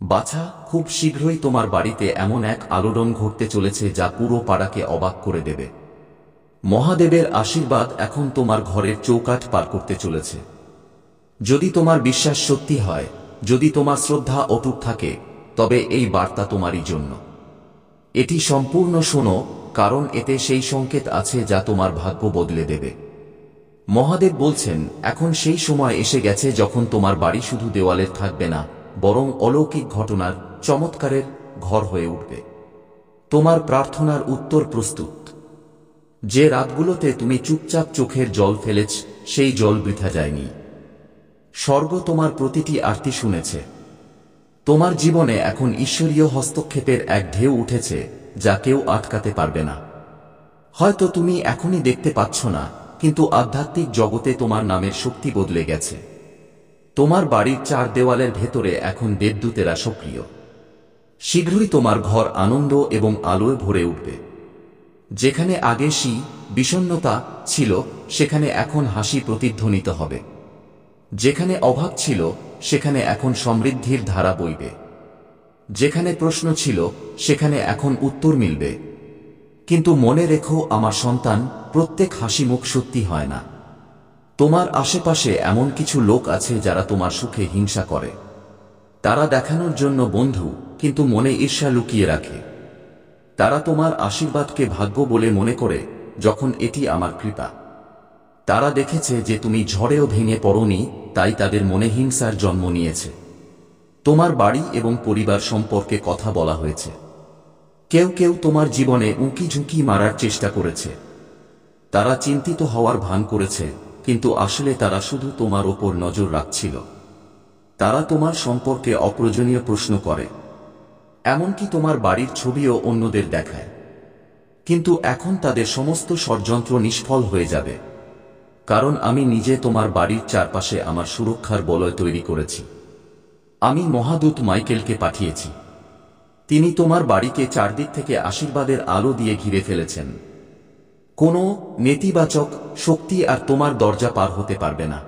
বাছা, খুব শীঘ্রই তোমার বাড়িতে এমন এক আলোড়ন ঘটতে চলেছে যা পুরো পাড়াকে অবাক করে দেবে। মহাদেবের আশীর্বাদ এখন তোমার ঘরের চৌকাঠ পার করতে চলেছে। যদি তোমার বিশ্বাস সত্যি হয়, যদি তোমার শ্রদ্ধা অটুট থাকে, তবে এই বার্তা তোমারই জন্য। এটি সম্পূর্ণ শোনো, কারণ এতে সেই সংকেত আছে যা তোমার ভাগ্য বদলে দেবে। মহাদেব বলছেন, এখন সেই সময় এসে গেছে যখন তোমার বাড়ি শুধু দেওয়ালের থাকবে না, বরং অলৌকিক ঘটনার, চমৎকারের ঘর হয়ে উঠবে। তোমার প্রার্থনার উত্তর প্রস্তুত। যে রাতগুলোতে তুমি চুপচাপ চোখের জল ফেলেছ, সেই জল বৃথা যায়নি। স্বর্গ তোমার প্রতিটি আরতি শুনেছে। তোমার জীবনে এখন ঈশ্বরীয় হস্তক্ষেপের এক ঢেউ উঠেছে, যা কেউ আটকাতে পারবে না। হয়তো তুমি এখনই দেখতে পাচ্ছ না, কিন্তু আধ্যাত্মিক জগতে তোমার নামের শক্তি বদলে গেছে। তোমার বাড়ির চার দেওয়ালের ভেতরে এখন দেবদূতেরা সক্রিয়। শীঘ্রই তোমার ঘর আনন্দ এবং আলোয় ভরে উঠবে। যেখানে আগে বিষণ্ণতা ছিল, সেখানে এখন হাসি প্রতিধ্বনিত হবে। যেখানে অভাব ছিল, সেখানে এখন সমৃদ্ধির ধারা বইবে। যেখানে প্রশ্ন ছিল, সেখানে এখন উত্তর মিলবে। কিন্তু মনে রেখো আমার সন্তান, প্রত্যেক হাসিমুখ সত্যি হয় না। তোমার আশেপাশে এমন কিছু লোক আছে যারা তোমার সুখে হিংসা করে। তারা দেখানোর জন্য বন্ধু, কিন্তু মনে ঈর্ষা লুকিয়ে রাখে। তারা তোমার আশীর্বাদকে ভাগ্য বলে মনে করে, যখন এটি আমার কৃপা। তারা দেখেছে যে তুমি ঝড়েও ভেঙে পড়োনি, তাই তাদের মনে হিংসার জন্ম নিয়েছে। তোমার বাড়ি এবং পরিবার সম্পর্কে কথা বলা হয়েছে। কেউ কেউ তোমার জীবনে উঁকি ঝুঁকি মারার চেষ্টা করেছে। তারা চিন্তিত হওয়ার ভান করেছে, কিন্তু আসলে তারা শুধু তোমার ওপর নজর রাখছিল। তারা তোমার সম্পর্কে অপ্রয়োজনীয় প্রশ্ন করে, এমনকি তোমার বাড়ির ছবিও অন্যদের দেখায়। কিন্তু এখন তাদের সমস্ত ষড়যন্ত্র নিষ্ফল হয়ে যাবে, কারণ আমি নিজে তোমার বাড়ির চারপাশে আমার সুরক্ষার বলয় তৈরি করেছি। আমি মহাদূত মাইকেলকে পাঠিয়েছি। তিনি তোমার বাড়িকে চারদিক থেকে আশীর্বাদের আলো দিয়ে ঘিরে ফেলেছেন। কোনো নেতিবাচক শক্তি আর তোমার দরজা পার হতে পারবে না।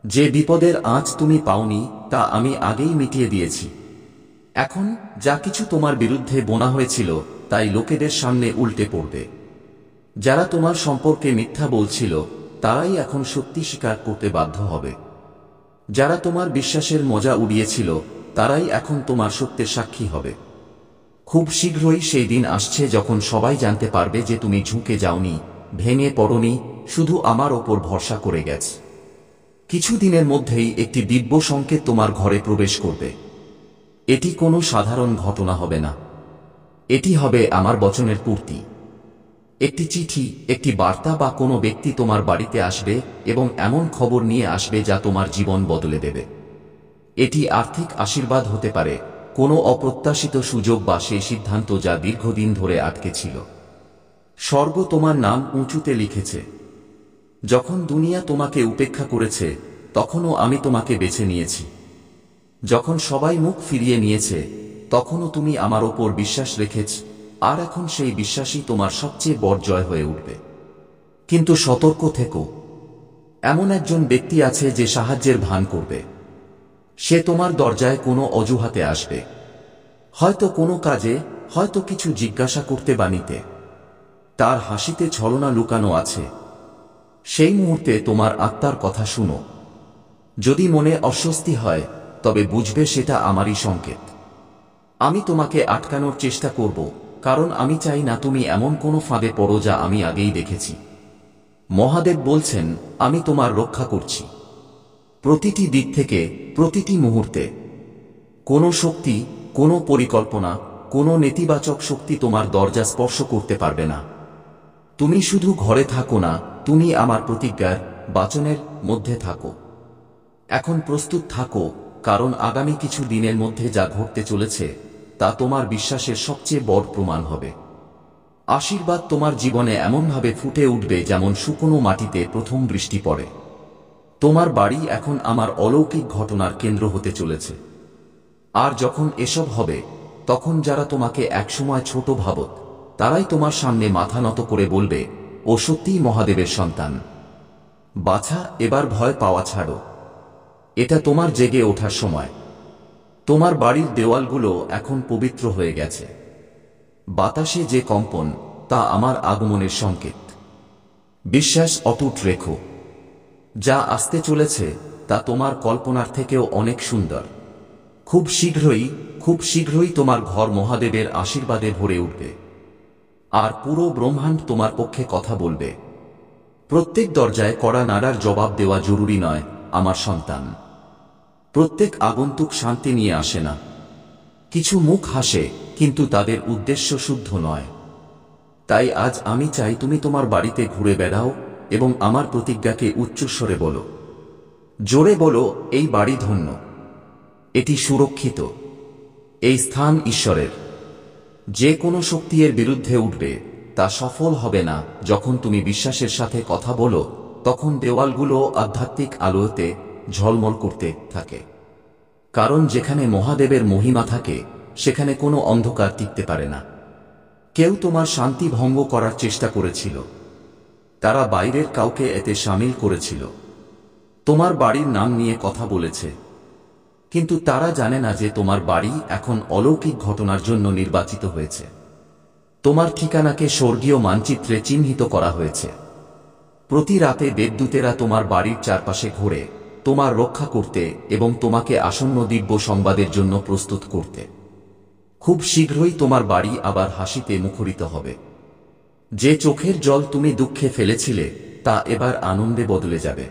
যে বিপদের আঁচ তুমি পাওনি, তা আমি আগেই মিটিয়ে দিয়েছি। এখন যা কিছু তোমার বিরুদ্ধে বোনা হয়েছিল, তাই লোকেদের সামনে উল্টে পড়বে। যারা তোমার সম্পর্কে মিথ্যা বলছিল, তারাই এখন সত্যি স্বীকার করতে বাধ্য হবে। যারা তোমার বিশ্বাসের মজা উড়িয়েছিল, তারাই এখন তোমার সত্যের সাক্ষী হবে। খুব শীঘ্রই সেই দিন আসছে যখন সবাই জানতে পারবে যে তুমি ঝুঁকে যাওনি, ভেঙে পড়োনি, শুধু আমার ওপর ভরসা করে গেছ। কিছু দিনের মধ্যেই একটি দিব্য সংকেত তোমার ঘরে প্রবেশ করবে। এটি কোনো সাধারণ ঘটনা হবে না। এটি হবে আমার বচনের পূর্তি। একটি চিঠি, একটি বার্তা বা কোনো ব্যক্তি তোমার বাড়িতে আসবে এবং এমন খবর নিয়ে আসবে যা তোমার জীবন বদলে দেবে। এটি আর্থিক আশীর্বাদ হতে পারে, কোনো অপ্রত্যাশিত সুযোগ বা সেই সিদ্ধান্ত যা দীর্ঘদিন ধরে আটকে ছিল। স্বর্গ তোমার নাম উঁচুতে লিখেছে। যখন দুনিয়া তোমাকে উপেক্ষা করেছে, তখনও আমি তোমাকে বেছে নিয়েছি। যখন সবাই মুখ ফিরিয়ে নিয়েছে, তখনও তুমি আমার ওপর বিশ্বাস রেখেছ, আর এখন সেই বিশ্বাসই তোমার সবচেয়ে বড় জয় হয়ে উঠবে। কিন্তু সতর্ক থেকো। এমন একজন ব্যক্তি আছে যে সাহায্যের ভান করবে। সে তোমার দরজায় কোনো অজুহাতে আসবে, হয়তো কোনো কাজে, হয়তো কিছু জিজ্ঞাসা করতে বা নিতে। তার হাসিতে ছলনা লুকানো আছে। সেই মুহূর্তে তোমার আত্মার কথা শুনো। যদি মনে অস্বস্তি হয়, তবে বুঝবে সেটা আমারই সংকেত। আমি তোমাকে আটকানোর চেষ্টা করব, কারণ আমি চাই না তুমি এমন কোনো ফাঁদে পড়ো যা আমি আগেই দেখেছি। মহাদেব বলছেন, আমি তোমার রক্ষা করছি। প্রতিটি দিক থেকে, প্রতিটি মুহূর্তে। কোনো শক্তি, কোনো পরিকল্পনা, কোনো নেতিবাচক শক্তি তোমার দরজা স্পর্শ করতে পারবে না। তুমি শুধু ঘরে থাকো না, তুমি আমার প্রতিজ্ঞার, বাচনের মধ্যে থাকো। এখন প্রস্তুত থাকো, কারণ আগামী কিছু দিনের মধ্যে যা ঘটতে চলেছে, তা তোমার বিশ্বাসের সবচেয়ে বড় প্রমাণ হবে। আশীর্বাদ তোমার জীবনে এমনভাবে ফুটে উঠবে যেমন শুকনো মাটিতে প্রথম বৃষ্টি পড়ে। তোমার বাড়ি এখন আমার অলৌকিক ঘটনার কেন্দ্র হতে চলেছে। আর যখন এসব হবে, তখন যারা তোমাকে একসময় ছোট ভাবত, তারাই তোমার সামনে মাথা নত করে বলবে, ও সত্যিই মহাদেবের সন্তান। বাছা, এবার ভয় পাওয়া ছাড়ো। এটা তোমার জেগে ওঠার সময়। তোমার বাড়ির দেওয়ালগুলো এখন পবিত্র হয়ে গেছে। বাতাসে যে কম্পন, তা আমার আগমনের সংকেত। বিশ্বাস অটুট রেখো। যা আসতে চলেছে তা তোমার কল্পনার থেকেও অনেক সুন্দর। খুব শীঘ্রই তোমার ঘর মহাদেবের আশীর্বাদে ভরে উঠবে, আর পুরো ব্রহ্মাণ্ড তোমার পক্ষে কথা বলবে। প্রত্যেক দরজায় কড়া নাড়ার জবাব দেওয়া জরুরি নয়, আমার সন্তান। প্রত্যেক আগন্তুক শান্তি নিয়ে আসে না। কিছু মুখ হাসে, কিন্তু তাদের উদ্দেশ্য শুদ্ধ নয়। তাই আজ আমি চাই তুমি তোমার বাড়িতে ঘুরে বেড়াও এবং আমার প্রতিজ্ঞাকে উচ্চস্বরে বলো। জোরে বলো, এই বাড়ি ধন্য, এটি সুরক্ষিত, এই স্থান ঈশ্বরের। যে কোনো শক্তি এর বিরুদ্ধে উঠবে তা সফল হবে না। যখন তুমি বিশ্বাসের সাথে কথা বলো, তখন দেওয়ালগুলো আধ্যাত্মিক আলোতে ঝলমল করতে থাকে। কারণ যেখানে মহাদেবের মহিমা থাকে, সেখানে কোনো অন্ধকার টিকতে পারে না। কেউ তোমার শান্তি ভঙ্গ করার চেষ্টা করেছিল। তারা বাইরের কাউকে এতে সামিল করেছিল। তোমার বাড়ির নাম নিয়ে কথা বলেছে, কিন্তু তারা জানে না যে তোমার বাড়ি এখন অলৌকিক ঘটনার জন্য নির্বাচিত হয়েছে। তোমার ঠিকানাকে স্বর্গীয় মানচিত্রে চিহ্নিত করা হয়েছে। প্রতি রাতে দেবদূতেরা তোমার বাড়ির চারপাশে ঘোরে, তোমার রক্ষা করতে এবং তোমাকে আসন্ন দিব্য সংবাদের জন্য প্রস্তুত করতে। খুব শীঘ্রই তোমার বাড়ি আবার হাসিতে মুখরিত হবে। যে চোখের জল তুমি দুঃখে ফেলেছিলে, তা এবার আনন্দে বদলে যাবে।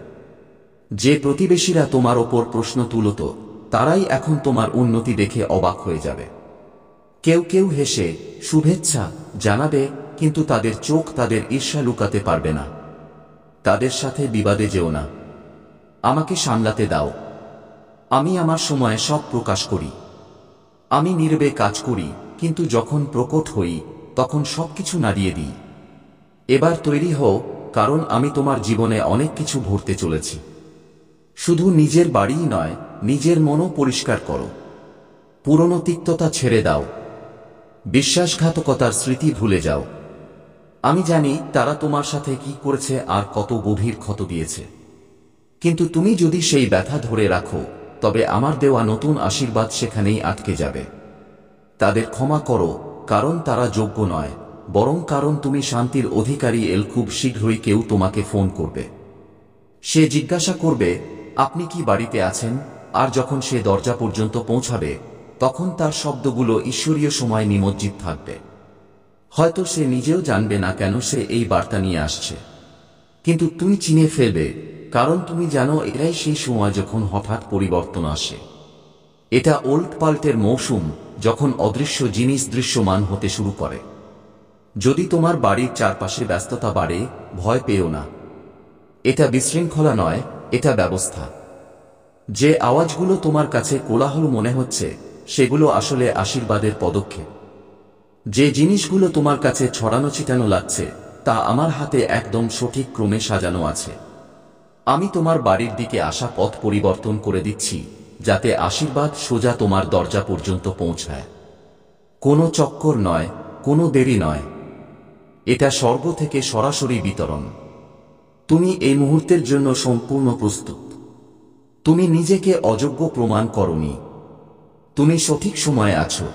যে প্রতিবেশীরা তোমার ওপর প্রশ্ন তুলত, তারাই এখন তোমার উন্নতি দেখে অবাক হয়ে যাবে। কেউ কেউ হেসে শুভেচ্ছা জানাবে, কিন্তু তাদের চোখ তাদের ঈর্ষা লুকাতে পারবে না। তাদের সাথে বিবাদে যেও না। আমাকে সামলাতে দাও। আমি আমার সময়ে সব প্রকাশ করি। আমি নীরবে কাজ করি, কিন্তু যখন প্রকট হই তখন সবকিছু নাড়িয়ে দিই। এবার তৈরি হও, কারণ আমি তোমার জীবনে অনেক কিছু ভরতে চলেছি। শুধু নিজের বাড়িই নয়, নিজের মনও পরিষ্কার করো। পুরনো তিক্ততা ছেড়ে দাও। বিশ্বাসঘাতকতার স্মৃতি ভুলে যাও। আমি জানি তারা তোমার সাথে কি করেছে আর কত গভীর ক্ষত দিয়েছে। কিন্তু তুমি যদি সেই ব্যথা ধরে রাখো, তবে আমার দেওয়া নতুন আশীর্বাদ সেখানেই আটকে যাবে। তাদের ক্ষমা করো, কারণ তারা যোগ্য নয়, বরং কারণ তুমি শান্তির অধিকারী। খুব শীঘ্রই কেউ তোমাকে ফোন করবে। সে জিজ্ঞাসা করবে, আপনি কি বাড়িতে আছেন? আর যখন সে দরজা পর্যন্ত পৌঁছাবে, তখন তার শব্দগুলো ঈশ্বরীয় সময় নিমজ্জিত থাকবে। হয়তো সে নিজেও জানবে না কেন সে এই বার্তা নিয়ে আসছে, কিন্তু তুমি চিনে ফেলবে, কারণ তুমি জানো এটাই সেই সময় যখন হঠাৎ পরিবর্তন আসে। এটা ওল্ট পাল্টের মৌসুম, যখন অদৃশ্য জিনিস দৃশ্যমান হতে শুরু করে। যদি তোমার বাড়ির চারপাশে ব্যস্ততা বাড়ে, ভয় পেও না। এটা বিশৃঙ্খলা নয়, এটা ব্যবস্থা। যে আওয়াজগুলো তোমার কাছে কোলাহল মনে হচ্ছে, সেগুলো আসলে আশীর্বাদের পদক্ষেপ। যে জিনিসগুলো তোমার কাছে ছড়ানো ছিটানো লাগছে, তা আমার হাতে একদম সঠিক ক্রমে সাজানো আছে। আমি তোমার বাড়ির দিকে আসা পথ পরিবর্তন করে দিচ্ছি, যাতে আশীর্বাদ সোজা তোমার দরজা পর্যন্ত পৌঁছায়। কোনো চক্কর নয়, কোনো দেরি নয়। এটা স্বর্গ থেকে সরাসরি বিতরণ। তুমি এই মুহূর্তের জন্য সম্পূর্ণ প্রস্তুত। তুমি নিজেকে অযোগ্য প্রমাণ করনি। তুমি সঠিক সময়ে আছো।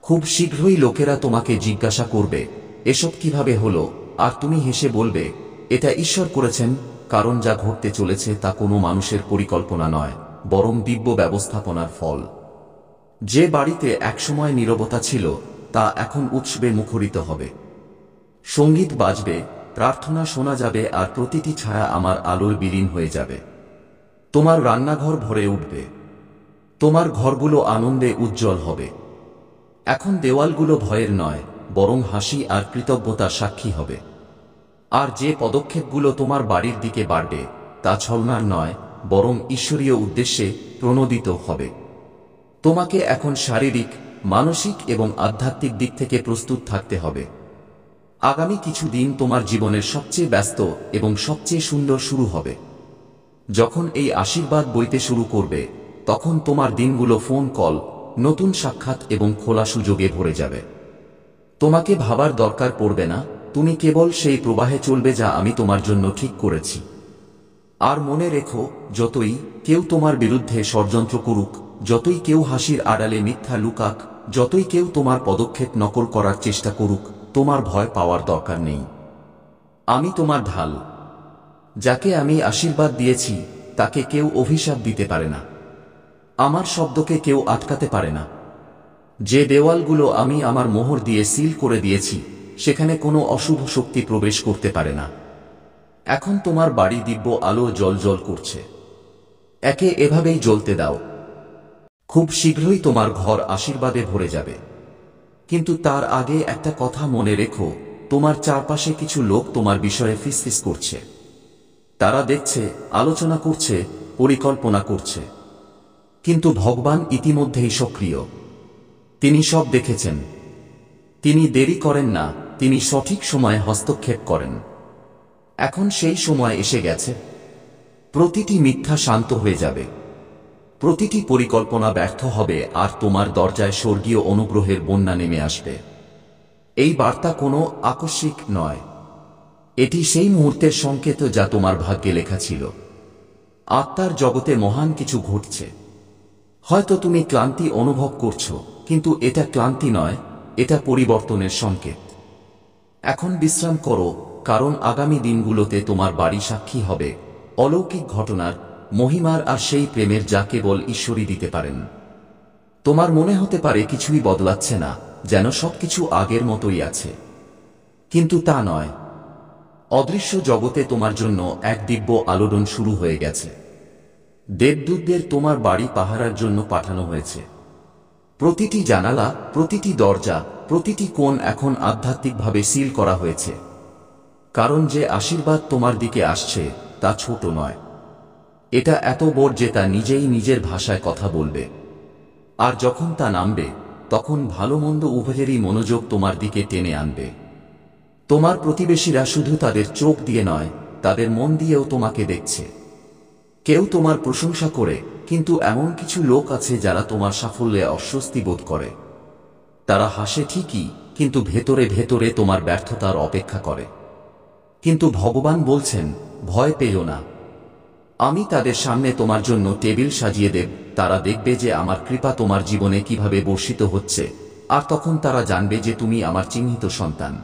খুব শীঘ্রই লোকেরা তোমাকে জিজ্ঞাসা করবে, এসব কিভাবে হলো? আর তুমি হেসে বলবে, এটা ঈশ্বর করেছেন। কারণ যা ঘটতে চলেছে তা কোনো মানুষের পরিকল্পনা নয়, বরং দিব্য ব্যবস্থাপনার ফল। যে বাড়িতে একসময় নীরবতা ছিল, তা এখন উৎসবে মুখরিত হবে। সঙ্গীত বাজবে, প্রার্থনা শোনা যাবে, আর প্রতিটি ছায়া আমার আলোর বিলীন হয়ে যাবে। তোমার রান্নাঘর ভরে উঠবে। তোমার ঘরগুলো আনন্দে উজ্জ্বল হবে। এখন দেওয়ালগুলো ভয়ের নয়, বরং হাসি আর কৃতজ্ঞতার সাক্ষী হবে। আর যে পদক্ষেপগুলো তোমার বাড়ির দিকে বাড়বে, তা ছলনার নয়, বরং ঈশ্বরীয় উদ্দেশ্যে প্রণোদিত হবে। তোমাকে এখন শারীরিক, মানসিক এবং আধ্যাত্মিক দিক থেকে প্রস্তুত থাকতে হবে। আগামী কিছু দিন তোমার জীবনের সবচেয়ে ব্যস্ত এবং সবচেয়ে সুন্দর শুরু হবে। যখন এই আশীর্বাদ বইতে শুরু করবে, তখন তোমার দিনগুলো ফোন কল, নতুন সাক্ষাৎ এবং খোলা সুযোগে ভরে যাবে। তোমাকে ভাবার দরকার পড়বে না, তুমি কেবল সেই প্রবাহে চলবে যা আমি তোমার জন্য ঠিক করেছি। আর মনে রেখো, যতই কেউ তোমার বিরুদ্ধে ষড়যন্ত্র করুক, যতই কেউ হাসির আড়ালে মিথ্যা লুকাক, যতই কেউ তোমার পদক্ষেপ নকল করার চেষ্টা করুক, তোমার ভয় পাওয়ার দরকার নেই। আমি তোমার ঢাল। যাকে আমি আশীর্বাদ দিয়েছি তাকে কেউ অভিশাপ দিতে পারে না। আমার শব্দকে কেউ আটকাতে পারে না। যে দেওয়ালগুলো আমি আমার মোহর দিয়ে সিল করে দিয়েছি, সেখানে কোনো অশুভ শক্তি প্রবেশ করতে পারে না। এখন তোমার বাড়ি দিব্য আলো জ্বলজ্বল করছে। একে এভাবেই জ্বলতে দাও। খুব শীঘ্রই তোমার ঘর আশীর্বাদে ভরে যাবে। কিন্তু তার আগে একটা কথা মনে রেখো, তোমার চারপাশে কিছু লোক তোমার বিষয়ে ফিসফিস করছে। তারা দেখছে, আলোচনা করছে, পরিকল্পনা করছে। কিন্তু ভগবান ইতিমধ্যেই সক্রিয়। তিনি সব দেখেছেন। তিনি দেরি করেন না, তিনি সঠিক সময়ে হস্তক্ষেপ করেন। এখন সেই সময় এসে গেছে। প্রতিটি মিথ্যা শান্ত হয়ে যাবে। প্রতিটি পরিকল্পনা ব্যর্থ হবে, আর তোমার দরজায় স্বর্গীয় অনুগ্রহের বন্যা নেমে আসবে। এই বার্তা কোনো আকস্মিক নয়। এটি সেই মুহূর্তের সংকেত যা তোমার ভাগ্যে লেখা ছিল। আত্মার জগতে মহান কিছু ঘটছে। হয়তো তুমি ক্লান্তি অনুভব করছো, কিন্তু এটা ক্লান্তি নয়, এটা পরিবর্তনের সংকেত। এখন বিশ্রাম করো, কারণ আগামী দিনগুলোতে তোমার বাড়ি সাক্ষী হবে অলৌকিক ঘটনার, মহিমার আর সেই প্রেমের যা কেবল ঈশ্বরই দিতে পারেন। তোমার মনে হতে পারে কিছুই বদলাচ্ছে না, যেন সবকিছু আগের মতোই আছে। কিন্তু তা নয়। অদৃশ্য জগতে তোমার জন্য এক দিব্য আলোড়ন শুরু হয়ে গেছে। দেবদূতদের তোমার বাড়ি পাহারার জন্য পাঠানো হয়েছে। প্রতিটি জানালা, প্রতিটি দরজা, প্রতিটি কোণ এখন আধ্যাত্মিকভাবে সিল করা হয়েছে। কারণ যে আশীর্বাদ তোমার দিকে আসছে তা ছোট নয়। এটা এত বড় যে তা নিজেই নিজের ভাষায় কথা বলবে। আর যখন তা নামবে, তখন ভালো মন্দ উভয়েরই মনোযোগ তোমার দিকে টেনে আনবে। তোমার প্রতিবেশীরা শুধু তাদের চোখ দিয়ে নয়, তাদের মন দিয়েও তোমাকে দেখছে। কেউ তোমার প্রশংসা করে, কিন্তু এমন কিছু লোক আছে যারা তোমার সাফল্যে অস্বস্তি বোধ করে। তারা হাসে ঠিকই, কিন্তু ভেতরে ভেতরে তোমার ব্যর্থতার অপেক্ষা করে। কিন্তু ভগবান বলছেন, ভয় পেও না। আমি তাদের সামনে তোমার জন্য টেবিল সাজিয়ে দেব। তারা দেখবে যে আমার কৃপা তোমার জীবনে কিভাবে বর্ষিত হচ্ছে, আর তখন তারা জানবে যে তুমি আমার চিহ্নিত সন্তান।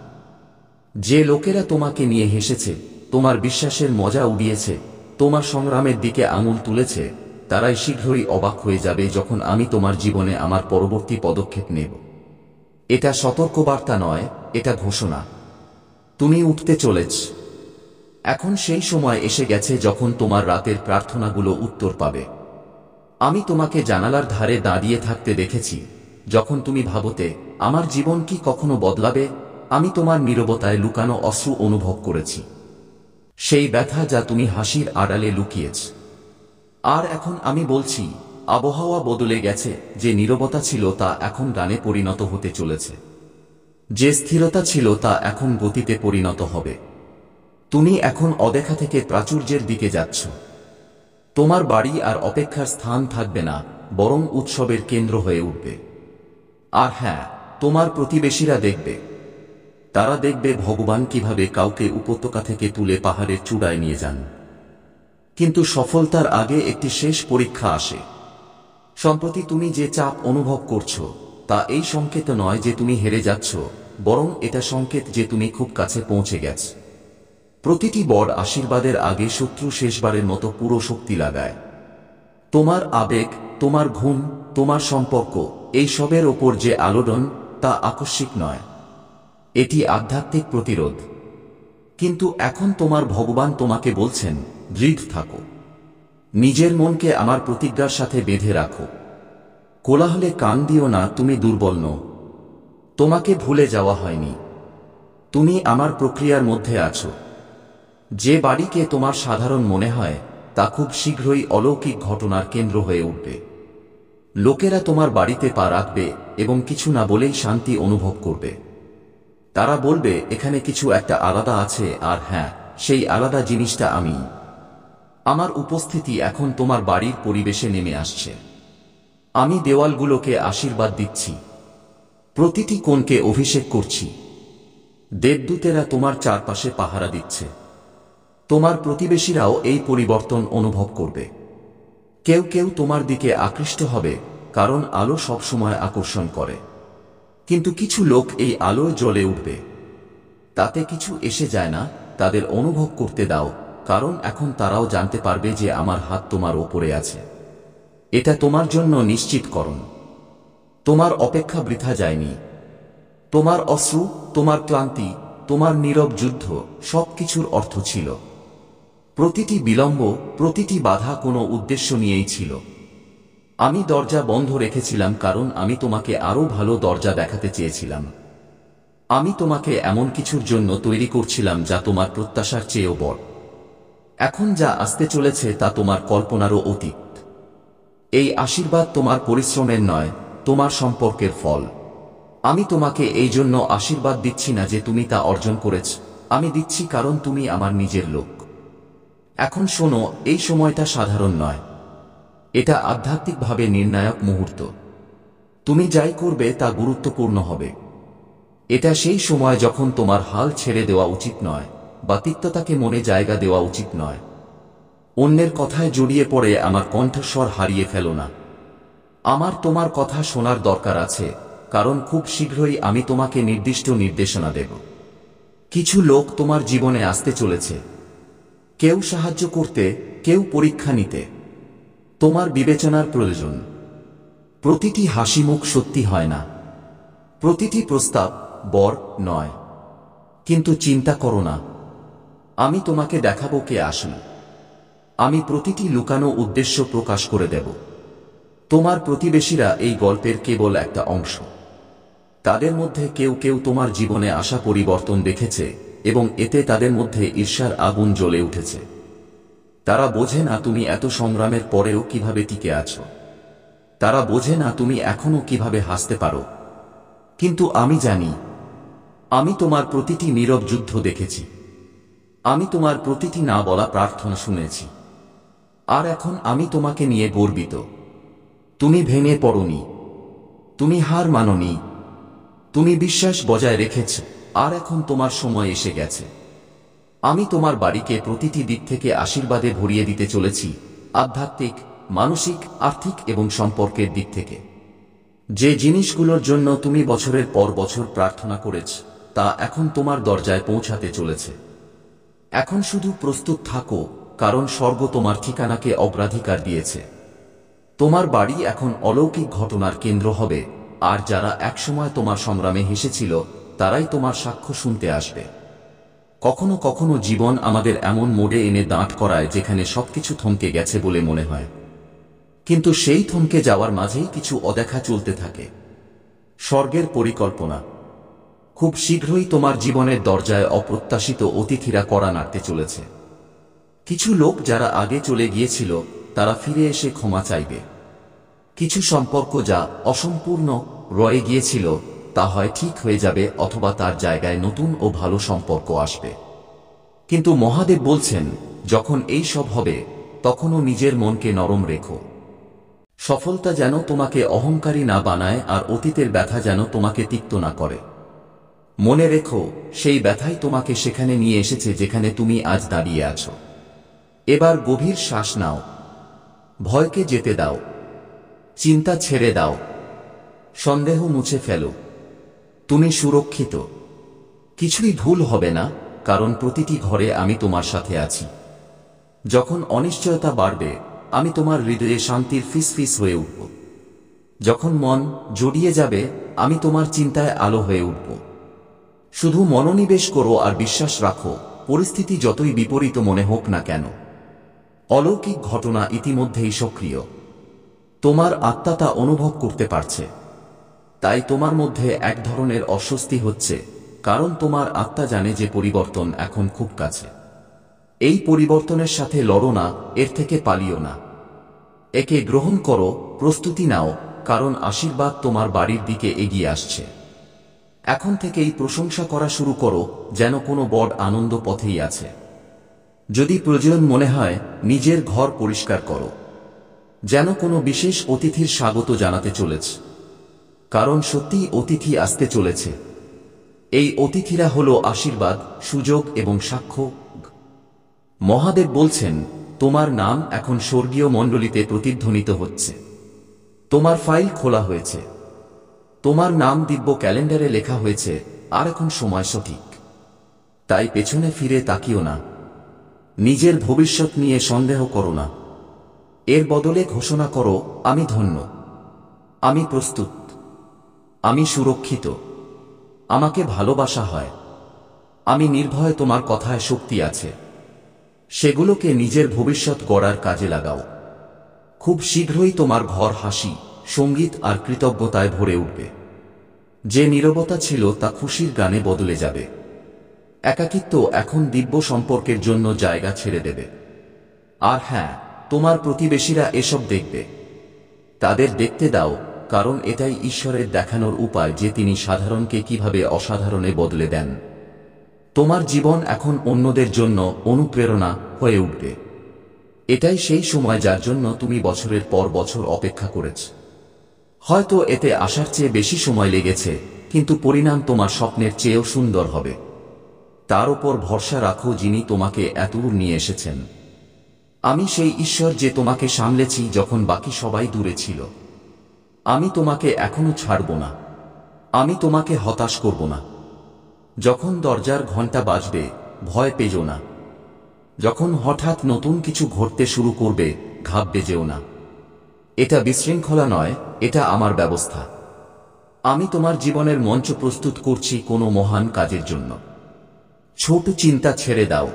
যে লোকেরা তোমাকে নিয়ে হেসেছে, তোমার বিশ্বাসের মজা উড়িয়েছে, তোমার সংগ্রামের দিকে আঙুল তুলেছে, তারাই শীঘ্রই অবাক হয়ে যাবে যখন আমি তোমার জীবনে আমার পরবর্তী পদক্ষেপ নেব। এটা সতর্কবার্তা নয়, এটা ঘোষণা। তুমি উঠতে চলেছ। এখন সেই সময় এসে গেছে যখন তোমার রাতের প্রার্থনাগুলো উত্তর পাবে। আমি তোমাকে জানালার ধারে দাঁড়িয়ে থাকতে দেখেছি, যখন তুমি ভাবতে আমার জীবন কি কখনো বদলাবে। আমি তোমার নীরবতায় লুকানো অশ্রু অনুভব করেছি। সেই ব্যথা যা তুমি হাসির আড়ালে লুকিয়েছ। আর এখন আমি বলছি, আবহাওয়া বদলে গেছে। যে নীরবতা ছিল তা এখন গানে পরিণত হতে চলেছে। যে স্থিরতা ছিল তা এখন গতিতে পরিণত হবে। তুমি এখন অদেখা থেকে প্রাচুর্যের দিকে যাচ্ছ। তোমার বাড়ি আর অপেক্ষার স্থান থাকবে না, বরং উৎসবের কেন্দ্র হয়ে উঠবে। আর হ্যাঁ, তোমার প্রতিবেশীরা দেখবে। তারা দেখবে ভগবান কিভাবে কাউকে উপত্যকা থেকে তুলে পাহাড়ের চূড়ায় নিয়ে যান। কিন্তু সফলতার আগে একটি শেষ পরীক্ষা আসে। সম্প্রতি তুমি যে চাপ অনুভব করছো, তা এই সংকেত নয় যে তুমি হেরে যাচ্ছ, বরং এটা সংকেত যে তুমি খুব কাছে পৌঁছে গেছ। প্রতিটি বড় আশীর্বাদের আগে শত্রু শেষবারের মতো পুরো শক্তি লাগায়। তোমার আবেগ, তোমার ঘুম, তোমার সম্পর্ক, এই সবের ওপর যে আলোড়ন, তা আকস্মিক নয়। এটি আধ্যাত্মিক প্রতিরোধ। কিন্তু এখন তোমার ভগবান তোমাকে বলছেন, দৃঢ় থাকো। নিজের মনকে আমার প্রতিজ্ঞার সাথে বেঁধে রাখো। কোলাহলে কান দিও না, তুমি দুর্বল নও। তোমাকে ভুলে যাওয়া হয়নি। তুমি আমার প্রক্রিয়ার মধ্যে আছো। যে বাড়িকে তোমার সাধারণ মনে হয়, তা খুব শীঘ্রই অলৌকিক ঘটনার কেন্দ্র হয়ে উঠবে। লোকেরা তোমার বাড়িতে পা রাখবে এবং কিছু না বলেই শান্তি অনুভব করবে। তারা বলবে, এখানে কিছু একটা আলাদা আছে, আর হ্যাঁ, সেই আলাদা জিনিসটা আমি। আমার উপস্থিতি এখন তোমার বাড়ির পরিবেশে নেমে আসছে। আমি দেওয়ালগুলোকে আশীর্বাদ দিচ্ছি। প্রতিটি কোণকে অভিষেক করছি। দেবদূতেরা তোমার চারপাশে পাহারা দিচ্ছে। তোমার প্রতিবেশীরাও এই পরিবর্তন অনুভব করবে। কেউ কেউ তোমার দিকে আকৃষ্ট হবে, কারণ আলো সবসময় আকর্ষণ করে। কিন্তু কিছু লোক এই আলোয় জ্বলে উঠবে। তাতে কিছু এসে যায় না, তাদের অনুভব করতে দাও, কারণ এখন তারাও জানতে পারবে যে আমার হাত তোমার ওপরে আছে। এটা তোমার জন্য নিশ্চিতকরণ। তোমার অপেক্ষা বৃথা যায়নি। তোমার অশ্রু, তোমার ক্লান্তি, তোমার নীরব যুদ্ধ সবকিছুর অর্থ ছিল। প্রতিটি বিলম্ব, প্রতিটি বাধা কোনো উদ্দেশ্য নিয়েই ছিল। আমি দরজা বন্ধ রেখেছিলাম কারণ আমি তোমাকে আরো ভালো দরজা দেখাতে চেয়েছিলাম। আমি তোমাকে এমন কিছুর জন্য তৈরি করছিলাম যা তোমার প্রত্যাশার চেয়েও বড়। এখন যা আসতে চলেছে তা তোমার কল্পনারও অতীত। এই আশীর্বাদ তোমার পরিশ্রমের নয়, তোমার সম্পর্কের ফল। আমি তোমাকে এই জন্য আশীর্বাদ দিচ্ছি না যে তুমি তা অর্জন করেছ, আমি দিচ্ছি কারণ তুমি আমার নিজের লোক। এখন শোনো, এই সময়টা সাধারণ নয়। এটা আধ্যাত্মিকভাবে নির্ণায়ক মুহূর্ত। তুমি যাই করবে তা গুরুত্বপূর্ণ হবে। এটা সেই সময় যখন তোমার হাল ছেড়ে দেওয়া উচিত নয়, বা তিক্ততাকে মনে জায়গা দেওয়া উচিত নয়। অন্যের কথায় জড়িয়ে পড়ে আমার কণ্ঠস্বর হারিয়ে ফেলো না। আমার তোমার কথা শোনার দরকার আছে, কারণ খুব শীঘ্রই আমি তোমাকে নির্দিষ্ট নির্দেশনা দেব। কিছু লোক তোমার জীবনে আসতে চলেছে, কেউ সাহায্য করতে, কেউ পরীক্ষা নিতে। তোমার বিবেচনার প্রয়োজন। প্রতিটি হাসিমুখ সত্যি হয় না, প্রতিটি প্রস্তাব বর নয়। কিন্তু চিন্তা করো না, আমি তোমাকে দেখাবো কে আসল। আমি প্রতিটি লুকানো উদ্দেশ্য প্রকাশ করে দেব। তোমার প্রতিবেশীরা এই গল্পের কেবল একটা অংশ। তাদের মধ্যে কেউ কেউ তোমার জীবনে আসা পরিবর্তন দেখেছে, এবং এতে তাদের মধ্যে ঈর্ষার আগুন জ্বলে উঠেছে। তারা বোঝে না তুমি এত সংগ্রামের পরেও কিভাবে টিকে আছো। তারা বোঝে না তুমি এখনো কিভাবে হাসতে পারো। কিন্তু আমি জানি। আমি তোমার প্রতিটি নীরব যুদ্ধ দেখেছি। আমি তোমার প্রতিটি না বলা প্রার্থনা শুনেছি। আর এখন আমি তোমাকে নিয়ে গর্বিত। তুমি ভেঙে পড়োনি, তুমি হার মানোনি, তুমি বিশ্বাস বজায় রেখেছ। আর এখন তোমার সময় এসে গেছে। আমি তোমার বাড়িকে প্রতিটি দিক থেকে আশীর্বাদে ভরিয়ে দিতে চলেছি, আধ্যাত্মিক, মানসিক, আর্থিক এবং সম্পর্কের দিক থেকে। যে জিনিসগুলোর জন্য তুমি বছরের পর বছর প্রার্থনা করেছ, তা এখন তোমার দরজায় পৌঁছাতে চলেছে। এখন শুধু প্রস্তুত থাকো, কারণ স্বর্গ তোমার ঠিকানাকে অগ্রাধিকার দিয়েছে। তোমার বাড়ি এখন অলৌকিক ঘটনার কেন্দ্র হবে, আর যারা একসময় তোমার সংগ্রামে হেসেছিল, তারাই তোমার সাক্ষ্য শুনতে আসবে। কখনো কখনো জীবন আমাদের এমন মোড়ে এনে দাঁড় করায় যেখানে সবকিছু থমকে গেছে বলে মনে হয়। কিন্তু সেই থমকে যাওয়ার মাঝেই কিছু অদেখা চলতে থাকে। স্বর্গের পরিকল্পনা। খুব শীঘ্রই তোমার জীবনের দরজায় অপ্রত্যাশিত অতিথিরা কড়া নাড়তে চলেছে। কিছু লোক যারা আগে চলে গিয়েছিল, তারা ফিরে এসে ক্ষমা চাইবে। কিছু সম্পর্ক যা অসম্পূর্ণ রয়ে গিয়েছিল, তা হয় ঠিক হয়ে যাবে, অথবা তার জায়গায় নতুন ও ভালো সম্পর্ক আসবে। কিন্তু মহাদেব বলছেন, যখন এই সব হবে, তখনও নিজের মনকে নরম রেখো। সফলতা যেন তোমাকে অহংকারী না বানায়, আর অতীতের ব্যথা যেন তোমাকে তিক্ত না করে। মনে রেখো, সেই ব্যথাই তোমাকে সেখানে নিয়ে এসেছে যেখানে তুমি আজ দাঁড়িয়ে আছো। এবার গভীর শ্বাস নাও। ভয়কে যেতে দাও। চিন্তা ছেড়ে দাও। সন্দেহ মুছে ফেলো। তুমি সুরক্ষিত। কিছুই ভুল হবে না, কারণ প্রতিটি ঘরে আমি তোমার সাথে আছি। যখন অনিশ্চয়তা বাড়বে, আমি তোমার হৃদয়ে শান্তির ফিসফিস হয়ে উঠব। যখন মন জড়িয়ে যাবে, আমি তোমার চিন্তায় আলো হয়ে উঠব। শুধু মনোনিবেশ করো আর বিশ্বাস রাখো, পরিস্থিতি যতই বিপরীত মনে হোক না কেন, অলৌকিক ঘটনা ইতিমধ্যেই সক্রিয়। তোমার আত্মা তা অনুভব করতে পারছে। তাই তোমার মধ্যে এক ধরনের অস্বস্তি হচ্ছে, কারণ তোমার আত্মা জানে যে পরিবর্তন এখন খুব কাছে। এই পরিবর্তনের সাথে লড়ো না, এর থেকে পালিও না। একে গ্রহণ করো, প্রস্তুতি নাও, কারণ আশীর্বাদ তোমার বাড়ির দিকে এগিয়ে আসছে। এখন থেকেই প্রশংসা করা শুরু করো, যেন কোনো বড় আনন্দ পথেই আছে। যদি প্রয়োজন মনে হয়, নিজের ঘর পরিষ্কার করো, যেন কোনো বিশেষ অতিথির স্বাগত জানাতে চলেছ। কারণ সত্যিই অতিথি আসতে চলেছে। এই অতিথিরা হলো আশীর্বাদ, সুযোগ এবং সাক্ষ্য। মহাদেব বলছেন, তোমার নাম এখন স্বর্গীয় মণ্ডলীতে প্রতিধ্বনিত হচ্ছে। তোমার ফাইল খোলা হয়েছে, তোমার নাম দিব্য ক্যালেন্ডারে লেখা হয়েছে, আর এখন সময় সঠিক। তাই পেছনে ফিরে তাকিও না, নিজের ভবিষ্যৎ নিয়ে সন্দেহ করো না। এর বদলে ঘোষণা করো, আমি ধন্য, আমি প্রস্তুত, আমি সুরক্ষিত, আমাকে ভালোবাসা হয়, আমি নির্ভয়, তোমার কথায় শক্তি আছে। সেগুলোকে নিজের ভবিষ্যৎ গড়ার কাজে লাগাও। খুব শীঘ্রই তোমার ঘর হাসি, সঙ্গীত আর কৃতজ্ঞতায় ভরে উঠবে। যে নীরবতা ছিল তা খুশির গানে বদলে যাবে। একাকিত্ব এখন দিব্য সম্পর্কের জন্য জায়গা ছেড়ে দেবে। আর হ্যাঁ, তোমার প্রতিবেশীরা এসব দেখবে, তাদের দেখতে দাও, কারণ এটাই ঈশ্বরের দেখানোর উপায় যে তিনি সাধারণকে কিভাবে অসাধারণে বদলে দেন। তোমার জীবন এখন অন্যদের জন্য অনুপ্রেরণা হয়ে উঠবে। এটাই সেই সময় যার জন্য তুমি বছরের পর বছর অপেক্ষা করেছ। হয়তো এতে আসার চেয়ে বেশি সময় লেগেছে, কিন্তু পরিণাম তোমার স্বপ্নের চেয়েও সুন্দর হবে। তার উপর ভরসা রাখো যিনি তোমাকে এতদূর নিয়ে এসেছেন। আমি সেই ঈশ্বর যে তোমাকে সামলেছি যখন বাকি সবাই দূরে ছিল। আমি তোমাকে এখনো ছাড়ব না, আমি তোমাকে হতাশ করব না। যখন দরজার ঘণ্টা বাজবে, ভয় পেও না। যখন হঠাৎ নতুন কিছু ঘটতে শুরু করবে, ঘাবড়ে যেও না। এটা বিশৃঙ্খলা নয়, এটা আমার ব্যবস্থা। আমি তোমার জীবনের মঞ্চ প্রস্তুত করছি কোনো মহান কাজের জন্য। ছোট চিন্তা ছেড়ে দাও।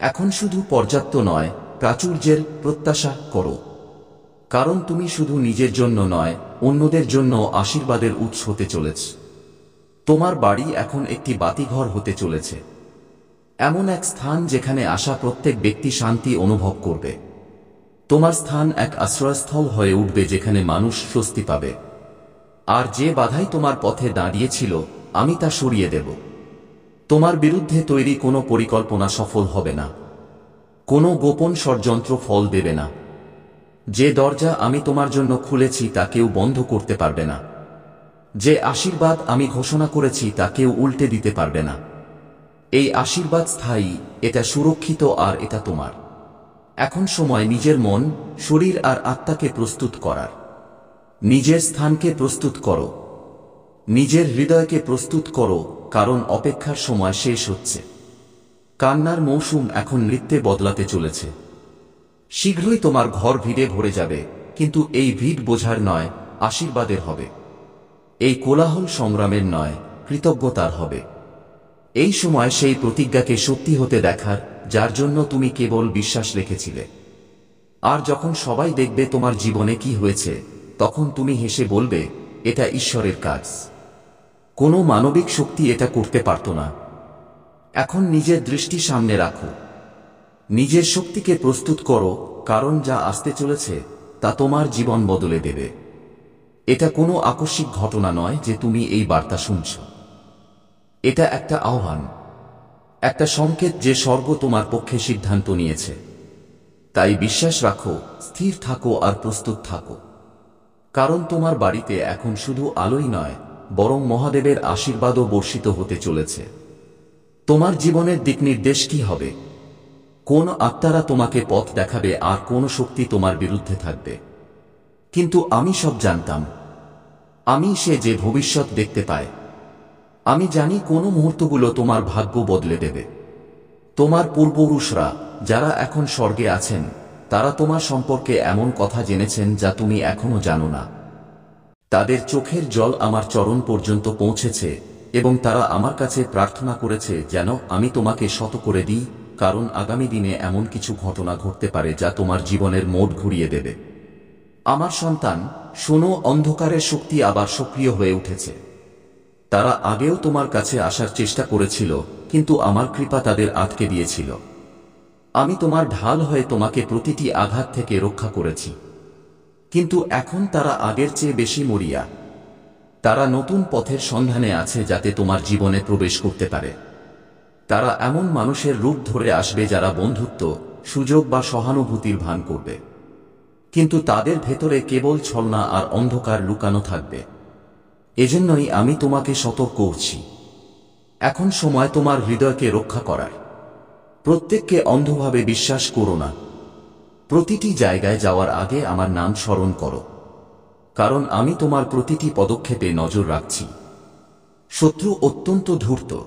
এখন শুধু পর্যাপ্ত নয়, প্রাচুর্যের প্রত্যাশা করো। কারণ তুমি শুধু নিজের জন্য নয়, অন্যদের জন্য আশীর্বাদের উৎস হতে চলেছ। তোমার বাড়ি এখন একটি বাতিঘর হতে চলেছে, এমন এক স্থান যেখানে আসা প্রত্যেক ব্যক্তি শান্তি অনুভব করবে। তোমার স্থান এক আশ্রয়স্থল হয়ে উঠবে যেখানে মানুষ স্বস্তি পাবে। আর যে বাধাই তোমার পথে দাঁড়িয়েছিল, আমি তা সরিয়ে দেব। তোমার বিরুদ্ধে তৈরি কোনো পরিকল্পনা সফল হবে না, কোনো গোপন ষড়যন্ত্র ফল দেবে না। যে দরজা আমি তোমার জন্য খুলেছি তা কেউ বন্ধ করতে পারবে না। যে আশীর্বাদ আমি ঘোষণা করেছি তা কেউ উল্টে দিতে পারবে না। এই আশীর্বাদ স্থায়ী, এটা সুরক্ষিত, আর এটা তোমার। এখন সময় নিজের মন, শরীর আর আত্মাকে প্রস্তুত করার। নিজের স্থানকে প্রস্তুত করো, নিজের হৃদয়কে প্রস্তুত করো, কারণ অপেক্ষার সময় শেষ হচ্ছে। কান্নার মৌসুম এখন নৃত্যে বদলাতে চলেছে। শীঘ্রই তোমার ঘর ভিড়ে ভরে যাবে, কিন্তু এই ভিড় বোঝার নয়, আশীর্বাদের হবে। এই কোলাহল সংগ্রামের নয়, কৃতজ্ঞতার হবে। এই সময় সেই প্রতিজ্ঞাকে সত্যি হতে দেখার, যার জন্য তুমি কেবল বিশ্বাস রেখেছিলে। আর যখন সবাই দেখবে তোমার জীবনে কি হয়েছে, তখন তুমি হেসে বলবে, এটা ঈশ্বরের কাজ। কোনো মানবিক শক্তি এটা করতে পারত না। এখন নিজের দৃষ্টি সামনে রাখো, নিজের শক্তিকে প্রস্তুত করো, কারণ যা আসতে চলেছে তা তোমার জীবন বদলে দেবে। এটা কোনো আকস্মিক ঘটনা নয় যে তুমি এই বার্তা শুনছ। এটা একটা আহ্বান, একটা সংকেত যে স্বর্গ তোমার পক্ষে সিদ্ধান্ত নিয়েছে। তাই বিশ্বাস রাখো, স্থির থাকো আর প্রস্তুত থাকো। কারণ তোমার বাড়িতে এখন শুধু আলোই নয়, বরং মহাদেবের আশীর্বাদও বর্ষিত হতে চলেছে। তোমার জীবনের দিকনির্দেশ কি হবে? কোন আত্মারা তোমাকে পথ দেখাবে আর কোন শক্তি তোমার বিরুদ্ধে থাকবে? কিন্তু আমি সব জানতাম। আমি সে যে ভবিষ্যৎ দেখতে পায়। আমি জানি কোন মুহূর্তগুলো তোমার ভাগ্য বদলে দেবে। তোমার পূর্বপুরুষরা, যারা এখন স্বর্গে আছেন, তারা তোমার সম্পর্কে এমন কথা জেনেছেন যা তুমি এখনো জানো না। তাদের চোখের জল আমার চরণ পর্যন্ত পৌঁছেছে, এবং তারা আমার কাছে প্রার্থনা করেছে যেন আমি তোমাকে শত করে দিই, কারণ আগামী দিনে এমন কিছু ঘটনা ঘটতে পারে যা তোমার জীবনের মোড় ঘুরিয়ে দেবে। আমার সন্তান, শোনো, অন্ধকারের শক্তি আবার সক্রিয় হয়ে উঠেছে। তারা আগেও তোমার কাছে আসার চেষ্টা করেছিল, কিন্তু আমার কৃপা তাদের আটকে দিয়েছিল। আমি তোমার ঢাল হয়ে তোমাকে প্রতিটি আঘাত থেকে রক্ষা করেছি। কিন্তু এখন তারা আগের চেয়ে বেশি মরিয়া। তারা নতুন পথের সন্ধানে আছে যাতে তোমার জীবনে প্রবেশ করতে পারে। তারা এমন মানুষের রূপ ধরে আসবে যারা বন্ধুত্ব, সুযোগ বা সহানুভূতির ভান করবে, কিন্তু তাদের ভেতরে কেবল ছলনা আর অন্ধকার লুকানো থাকবে। এজন্যই আমি তোমাকে সতর্ক করছি। এখন সময় তোমার হৃদয়কে রক্ষা করার। প্রত্যেককে অন্ধভাবে বিশ্বাস করো না। প্রতিটি জায়গায় যাওয়ার আগে আমার নাম স্মরণ করো। কারণ আমি তোমার প্রতিটি পদক্ষেপে নজর রাখছি। শত্রু অত্যন্ত ধূর্ত।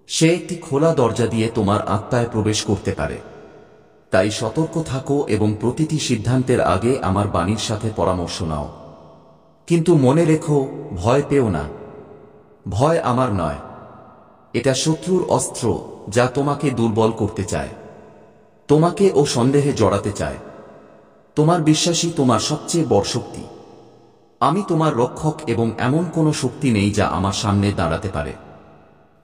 সে একটি খোলা দরজা দিয়ে তোমার আত্মায় প্রবেশ করতে পারে। তাই সতর্ক থাকো এবং প্রতিটি সিদ্ধান্তের আগে আমার বাণীর সাথে পরামর্শ নাও। কিন্তু মনে রেখো, ভয় পেও না। ভয় আমার নয়, এটা শত্রুর অস্ত্র, যা তোমাকে দুর্বল করতে চায়, তোমাকে ও সন্দেহে জড়াতে চায়। তোমার বিশ্বাসই তোমার সবচেয়ে বড় শক্তি। আমি তোমার রক্ষক এবং এমন কোনো শক্তি নেই যা আমার সামনে দাঁড়াতে পারে।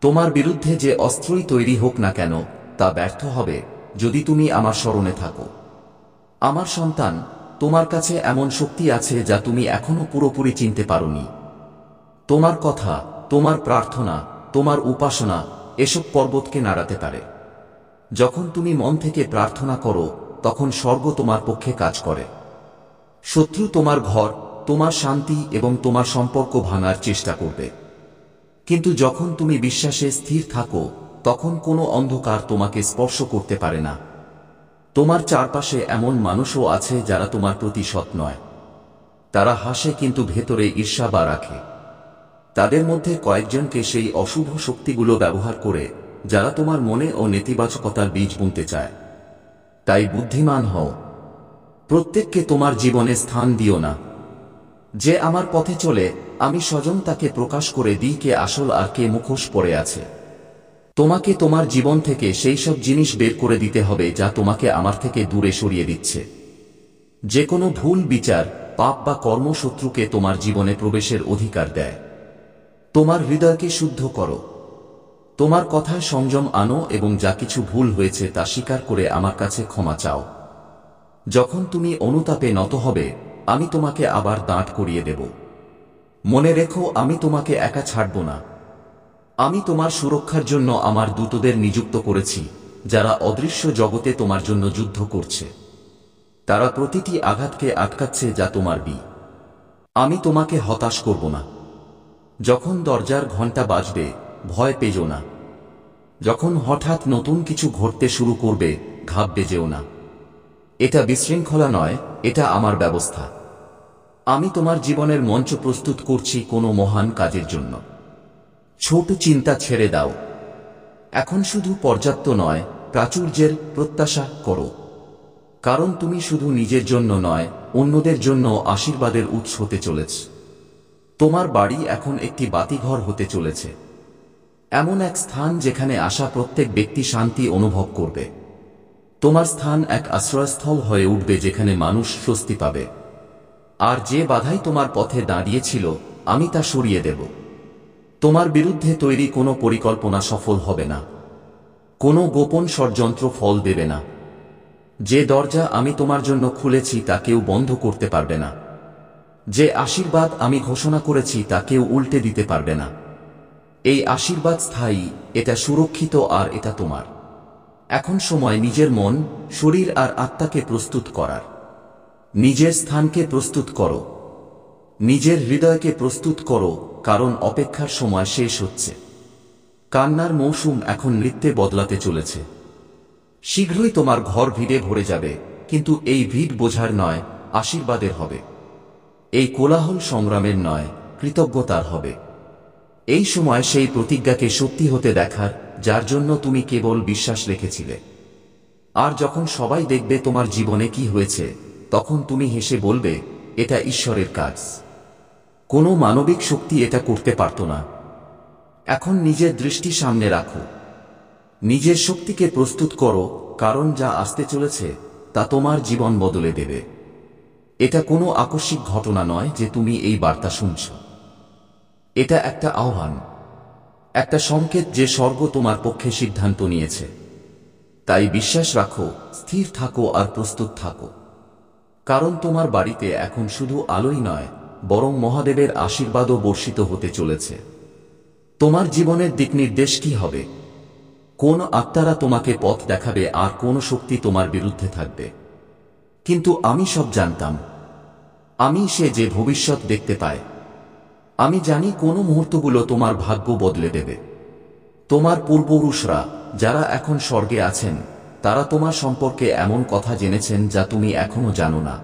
তোমার বিরুদ্ধে যে অস্ত্রই তৈরি হোক না কেন, তা ব্যর্থ হবে যদি তুমি আমার শরণে থাকো। আমার সন্তান, তোমার কাছে এমন শক্তি আছে যা তুমি এখনো পুরোপুরি চিনতে পারোনি। তোমার কথা, তোমার প্রার্থনা, তোমার উপাসনা, এসব পর্বতকে নাড়াতে পারে। যখন তুমি মন থেকে প্রার্থনা করো, তখন স্বর্গ তোমার পক্ষে কাজ করে। শত্রু তোমার ঘর, তোমার শান্তি এবং তোমার সম্পর্ক ভাঙার চেষ্টা করবে। কিন্তু যখন তুমি বিশ্বাসে স্থির থাকো, তখন কোনো অন্ধকার তোমাকে স্পর্শ করতে পারে না। তোমার চারপাশে এমন মানুষও আছে যারা তোমার প্রতি সৎ নয়। তারা হাসে কিন্তু ভেতরে ঈর্ষা বা রাখে। তাদের মধ্যে কয়েকজনকে সেই অশুভ শক্তিগুলো ব্যবহার করে, যারা তোমার মনে ও নেতিবাচকতার বীজ বুনতে চায়। তাই বুদ্ধিমান হও। প্রত্যেককে তোমার জীবনে স্থান দিও না। যে আমার পথে চলে, আমি স্বয়ং তাকে প্রকাশ করে দিই কে আসল আর কে মুখোশ পরে আছে। তোমাকে তোমার জীবন থেকে সেই সব জিনিস বের করে দিতে হবে যা তোমাকে আমার থেকে দূরে সরিয়ে দিচ্ছে। যে কোনো ভুল বিচার, পাপ বা কর্মশত্রুকে তোমার জীবনে প্রবেশের অধিকার দেয়। তোমার হৃদয়কে শুদ্ধ করো। তোমার কথায় সংযম আনো এবং যা কিছু ভুল হয়েছে তা স্বীকার করে আমার কাছে ক্ষমা চাও। যখন তুমি অনুতাপে নত হবে, আমি তোমাকে আবার দাঁড় করিয়ে দেব। মনে রেখো, আমি তোমাকে একা ছাড়ব না। আমি তোমার সুরক্ষার জন্য আমার দূতদের নিযুক্ত করেছি, যারা অদৃশ্য জগতে তোমার জন্য যুদ্ধ করছে। তারা প্রতিটি আঘাতকে আটকাচ্ছে যা তোমার আমি তোমাকে হতাশ করব না। যখন দরজার ঘণ্টা বাজবে, ভয় পেও না। যখন হঠাৎ নতুন কিছু ঘটতে শুরু করবে, ঘাবড়ে যেও না। এটা বিশৃঙ্খলা নয়, এটা আমার ব্যবস্থা। আমি তোমার জীবনের মঞ্চ প্রস্তুত করছি কোনো মহান কাজের জন্য। ছোট চিন্তা ছেড়ে দাও। এখন শুধু পর্যাপ্ত নয়, প্রাচুর্যের প্রত্যাশা করো। কারণ তুমি শুধু নিজের জন্য নয়, অন্যদের জন্য আশীর্বাদের উৎস হতে চলেছ। তোমার বাড়ি এখন একটি বাতিঘর হতে চলেছে। এমন এক স্থান যেখানে আসা প্রত্যেক ব্যক্তি শান্তি অনুভব করবে। তোমার স্থান এক আশ্রয়স্থল হয়ে উঠবে যেখানে মানুষ স্বস্তি পাবে। আর যে বাধাই তোমার পথে দাঁড়িয়েছিল, আমি তা সরিয়ে দেব। তোমার বিরুদ্ধে তৈরি কোনো পরিকল্পনা সফল হবে না। কোনো গোপন ষড়যন্ত্র ফল দেবে না। যে দরজা আমি তোমার জন্য খুলেছি তা কেউ বন্ধ করতে পারবে না। যে আশীর্বাদ আমি ঘোষণা করেছি তা কেউ উল্টে দিতে পারবে না। এই আশীর্বাদ স্থায়ী, এটা সুরক্ষিত আর এটা তোমার। এখন সময় নিজের মন, শরীর আর আত্মাকে প্রস্তুত করার। নিজের স্থানকে প্রস্তুত করো। নিজের হৃদয়কে প্রস্তুত করো, কারণ অপেক্ষার সময় শেষ হচ্ছে। কান্নার মৌসুম এখন নৃত্যে বদলাতে চলেছে। শীঘ্রই তোমার ঘর ভিড়ে ভরে যাবে, কিন্তু এই ভিড় বোঝার নয়, আশীর্বাদের হবে। এই কোলাহল সংগ্রামের নয়, কৃতজ্ঞতার হবে। এই সময় সেই প্রতিজ্ঞাকে সত্যি হতে দেখার, যার জন্য তুমি কেবল বিশ্বাস রেখেছিলে। আর যখন সবাই দেখবে তোমার জীবনে কি হয়েছে, তখন তুমি হেসে বলবে, এটা ঈশ্বরের কাজ। কোনো মানবিক শক্তি এটা করতে পারত না। এখন নিজের দৃষ্টি সামনে রাখো। নিজের শক্তিকে প্রস্তুত করো, কারণ যা আসতে চলেছে তা তোমার জীবন বদলে দেবে। এটা কোনো আকস্মিক ঘটনা নয় যে তুমি এই বার্তা শুনছ। এটা একটা আহ্বান, একটা সংকেত যে স্বর্গ তোমার পক্ষে সিদ্ধান্ত নিয়েছে। তাই বিশ্বাস রাখো, স্থির থাকো আর প্রস্তুত থাকো। কারণ তোমার বাড়িতে এখন শুধু আলোই নয়, বরং মহাদেবের আশীর্বাদও বর্ষিত হতে চলেছে। তোমার জীবনের দিকনির্দেশ কি হবে? কোন আত্মারা তোমাকে পথ দেখাবে আর কোন শক্তি তোমার বিরুদ্ধে থাকবে? কিন্তু আমি সব জানতাম। আমি সে যে ভবিষ্যৎ দেখতে পায়। আমি জানি কোন মুহূর্তগুলো তোমার ভাগ্য বদলে দেবে। তোমার পূর্বপুরুষরা, যারা এখন স্বর্গে আছেন, তারা তোমার সম্পর্কে এমন কথা জেনেছেন যা তুমি এখনো জানো না।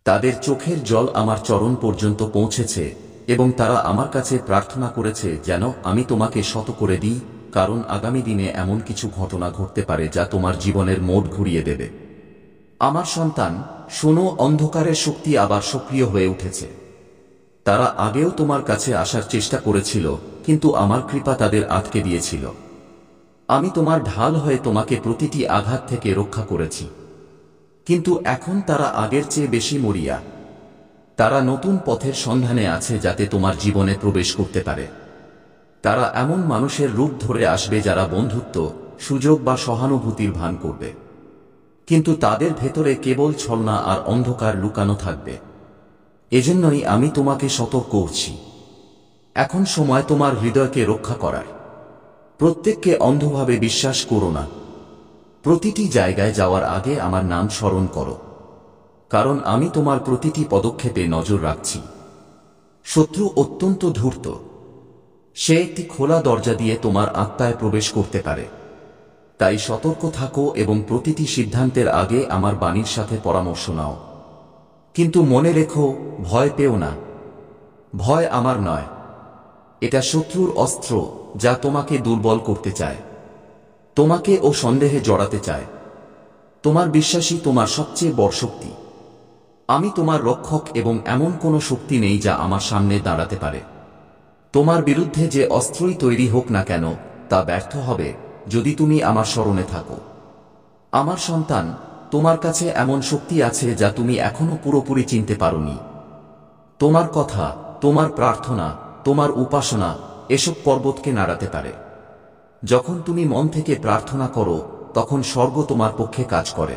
তাদের চোখের জল আমার চরণ পর্যন্ত পৌঁছেছে এবং তারা আমার কাছে প্রার্থনা করেছে যেন আমি তোমাকে শত করে দিই, কারণ আগামী দিনে এমন কিছু ঘটনা ঘটতে পারে যা তোমার জীবনের মোড় ঘুরিয়ে দেবে। আমার সন্তান, শোনো, অন্ধকারের শক্তি আবার সক্রিয় হয়ে উঠেছে। তারা আগেও তোমার কাছে আসার চেষ্টা করেছিল, কিন্তু আমার কৃপা তাদের আটকে দিয়েছিল। আমি তোমার ঢাল হয়ে তোমাকে প্রতিটি আঘাত থেকে রক্ষা করেছি, কিন্তু এখন তারা আগের চেয়ে বেশি মরিয়া। তারা নতুন পথের সন্ধানে আছে যাতে তোমার জীবনে প্রবেশ করতে পারে। তারা এমন মানুষের রূপ ধরে আসবে যারা বন্ধুত্ব, সুযোগ বা সহানুভূতির ভান করবে, কিন্তু তাদের ভেতরে কেবল ছলনা আর অন্ধকার লুকানো থাকবে। এজন্যই আমি তোমাকে সতর্ক করছি। এখন সময় তোমার হৃদয়কে রক্ষা করার। প্রত্যেককে অন্ধভাবে বিশ্বাস করো না। প্রতিটি জায়গায় যাওয়ার আগে আমার নাম স্মরণ করো, কারণ আমি তোমার প্রতিটি পদক্ষেপে নজর রাখছি। শত্রু অত্যন্ত ধূর্ত। সে একটি খোলা দরজা দিয়ে তোমার আত্মায় প্রবেশ করতে পারে। তাই সতর্ক থাকো এবং প্রতিটি সিদ্ধান্তের আগে আমার বাণীর সাথে পরামর্শ নাও। কিন্তু মনে রেখো, ভয় পেও না। ভয় আমার নয়, এটা শত্রুর অস্ত্র যা তোমাকে দুর্বল করতে চায়, তোমাকে ও সন্দেহে জড়াতে চায়। তোমার বিশ্বাসই তোমার সবচেয়ে বড় শক্তি। আমি তোমার রক্ষক এবং এমন কোনো শক্তি নেই যা আমার সামনে দাঁড়াতে পারে। তোমার বিরুদ্ধে যে অস্ত্রই তৈরি হোক না কেন, তা ব্যর্থ হবে যদি তুমি আমার শরণে থাকো। আমার সন্তান, তোমার কাছে এমন শক্তি আছে যা তুমি এখনো পুরোপুরি চিনতে পারোনি। তোমার কথা, তোমার প্রার্থনা, তোমার উপাসনা, এসব পর্বতকে নাড়াতে পারে। যখন তুমি মন থেকে প্রার্থনা করো, তখন স্বর্গ তোমার পক্ষে কাজ করে।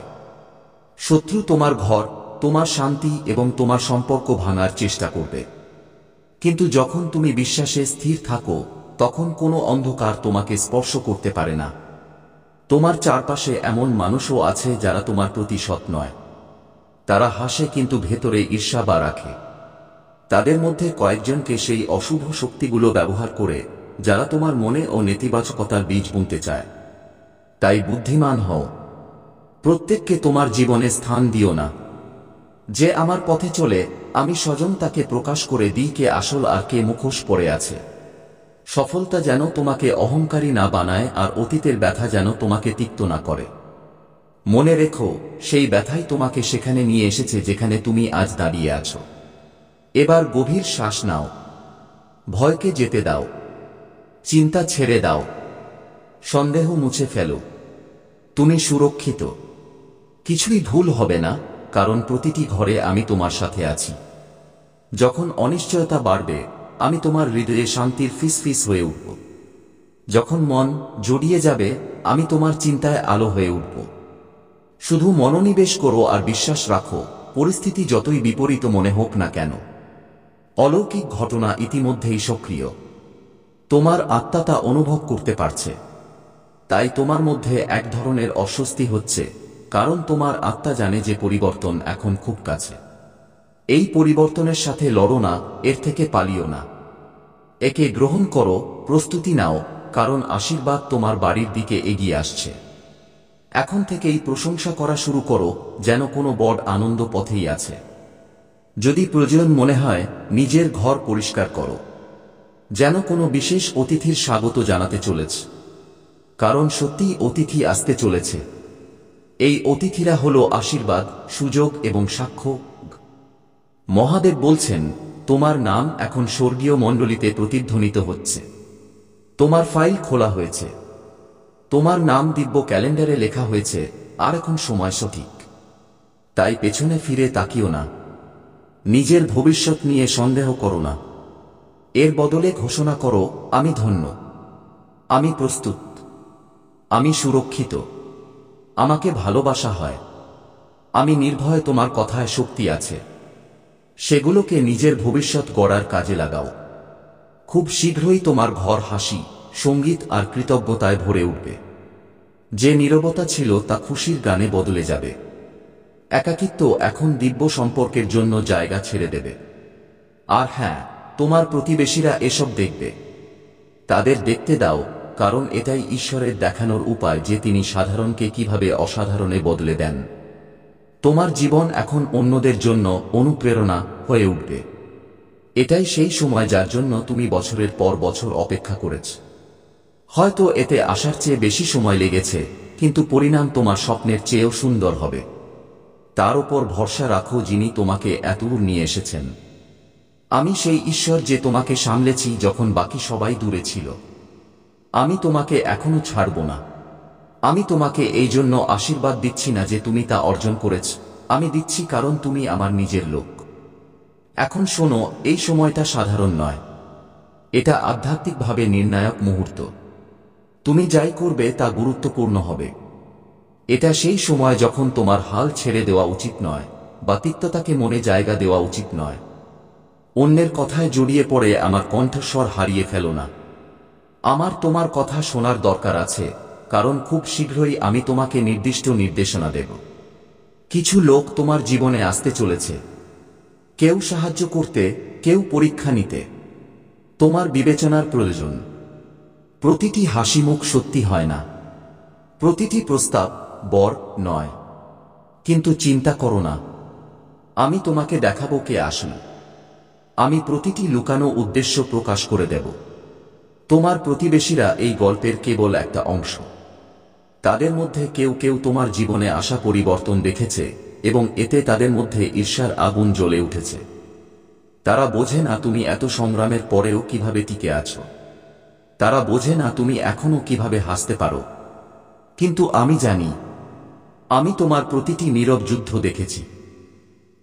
শত্রু তোমার ঘর, তোমার শান্তি এবং তোমার সম্পর্ক ভাঙার চেষ্টা করবে, কিন্তু যখন তুমি বিশ্বাসে স্থির থাকো, তখন কোনো অন্ধকার তোমাকে স্পর্শ করতে পারে না। তোমার চারপাশে এমন মানুষও আছে যারা তোমার প্রতি সৎ নয়। তারা হাসে কিন্তু ভেতরে ঈর্ষা বা রাখে। তাদের মধ্যে কয়েকজনকে সেই অশুভ শক্তিগুলো ব্যবহার করে যারা তোমার মনে ও নেতিবাচকতার বীজ বুনতে চায়। তাই বুদ্ধিমান হও। প্রত্যেককে তোমার জীবনে স্থান দিও না। যে আমার পথে চলে, আমি স্বয়ং তাকে প্রকাশ করে দিই কে আসল আর কে মুখোশ পরে আছে। সফলতা যেন তোমাকে অহংকারী না বানায় আর অতীতের ব্যথা যেন তোমাকে তিক্ত না করে। মনে রেখো, সেই ব্যথাই তোমাকে সেখানে নিয়ে এসেছে যেখানে তুমি আজ দাঁড়িয়ে আছো। এবার গভীর শ্বাস নাও। ভয়কে যেতে দাও। চিন্তা ছেড়ে দাও। সন্দেহ মুছে ফেলো। তুমি সুরক্ষিত। কিছুই ভুল হবে না, কারণ প্রতিটি ঘরে আমি তোমার সাথে আছি। যখন অনিশ্চয়তা বাড়বে, আমি তোমার হৃদয়ে শান্তির ফিসফিস হয়ে উঠব। যখন মন জড়িয়ে যাবে, আমি তোমার চিন্তায় আলো হয়ে উঠব। শুধু মনোনিবেশ করো আর বিশ্বাস রাখো, পরিস্থিতি যতই বিপরীত মনে হোক না কেন, অলৌকিক ঘটনা ইতিমধ্যেই সক্রিয়। তোমার আত্মা তা অনুভব করতে পারছে। তাই তোমার মধ্যে এক ধরনের অস্বস্তি হচ্ছে, কারণ তোমার আত্মা জানে যে পরিবর্তন এখন খুব কাছে। এই পরিবর্তনের সাথে লড়ো না, এর থেকে পালিও না। একে গ্রহণ করো, প্রস্তুতি নাও, কারণ আশীর্বাদ তোমার বাড়ির দিকে এগিয়ে আসছে। এখন থেকেই প্রশংসা করা শুরু করো, যেন কোনো বড় আনন্দ পথেই আছে। যদি প্রয়োজন মনে হয়, নিজের ঘর পরিষ্কার করো, যেন কোনো বিশেষ অতিথির স্বাগত জানাতে চলেছে। কারণ সত্যিই অতিথি আসতে চলেছে। এই অতিথিরা হলো আশীর্বাদ, সুযোগ এবং সাক্ষ্য। মহাদেব বলছেন, তোমার নাম এখন স্বর্গীয় মণ্ডলীতে প্রতিধ্বনিত হচ্ছে। তোমার ফাইল খোলা হয়েছে। তোমার নাম দিব্য ক্যালেন্ডারে লেখা হয়েছে, আর এখন সময় সঠিক। তাই পেছনে ফিরে তাকিও না। নিজের ভবিষ্যৎ নিয়ে সন্দেহ করো না। এর বদলে ঘোষণা করো, আমি ধন্য। আমি প্রস্তুত। আমি সুরক্ষিত। আমাকে ভালোবাসা হয়। আমি নির্ভয়, তোমার কথায় শক্তি আছে। সেগুলোকে নিজের ভবিষ্যৎ গড়ার কাজে লাগাও। খুব শীঘ্রই তোমার ঘর হাসি, সঙ্গীত আর কৃতজ্ঞতায় ভরে উঠবে। যে নীরবতা ছিল তা খুশির গানে বদলে যাবে। একাকিত্ব এখন দিব্য সম্পর্কের জন্য জায়গা ছেড়ে দেবে। আর হ্যাঁ, তোমার প্রতিবেশীরা এসব দেখবে। তাদের দেখতে দাও, কারণ এটাই ঈশ্বরের দেখানোর উপায় যে তিনি সাধারণকে কিভাবে অসাধারণে বদলে দেন। তোমার জীবন এখন অন্যদের জন্য অনুপ্রেরণা হয়ে উঠবে। এটাই সেই সময় যার জন্য তুমি বছরের পর বছর অপেক্ষা করেছ। হয়তো এতে আসার চেয়ে বেশি সময় লেগেছে, কিন্তু পরিণাম তোমার স্বপ্নের চেয়েও সুন্দর হবে। তার উপর ভরসা রাখো যিনি তোমাকে এতদূর নিয়ে এসেছেন। আমি সেই ঈশ্বর যে তোমাকে সামলেছি যখন বাকি সবাই দূরে ছিল। আমি তোমাকে এখনো ছাড়ব না। আমি তোমাকে এই জন্য আশীর্বাদ দিচ্ছি না যে তুমি তা অর্জন করেছ, আমি দিচ্ছি কারণ তুমি আমার নিজের লোক। এখন শোনো, এই সময়টা সাধারণ নয়, এটা আধ্যাত্মিকভাবে নির্ণায়ক মুহূর্ত। তুমি যাই করবে তা গুরুত্বপূর্ণ হবে। এটা সেই সময় যখন তোমার হাল ছেড়ে দেওয়া উচিত নয়, বা তিক্ততাকে মনে জায়গা দেওয়া উচিত নয়। অন্যের কথায় জড়িয়ে পড়ে আমার কণ্ঠস্বর হারিয়ে ফেলো না। আমার তোমার কথা শোনার দরকার আছে, কারণ খুব শীঘ্রই আমি তোমাকে নির্দিষ্ট নির্দেশনা দেব। কিছু লোক তোমার জীবনে আসতে চলেছে, কেউ সাহায্য করতে, কেউ পরীক্ষা নিতে। তোমার বিবেচনার প্রয়োজন। প্রতিটি হাসিমুখ সত্যি হয় না, প্রতিটি প্রস্তাব বর নয়। কিন্তু চিন্তা করো না, আমি তোমাকে দেখাবো কে আসল। আমি প্রতিটি লুকানো উদ্দেশ্য প্রকাশ করে দেব। তোমার প্রতিবেশীরা এই গল্পের কেবল একটা অংশ। তাদের মধ্যে কেউ কেউ তোমার জীবনে আসা পরিবর্তন দেখেছে, এবং এতে তাদের মধ্যে ঈর্ষার আগুন জ্বলে উঠেছে। তারা বোঝে না তুমি এত সংগ্রামের পরেও কিভাবে টিকে আছো। তারা বোঝে না তুমি এখনো কিভাবে হাসতে পারো। কিন্তু আমি জানি, আমি তোমার প্রতিটি নীরব যুদ্ধ দেখেছি।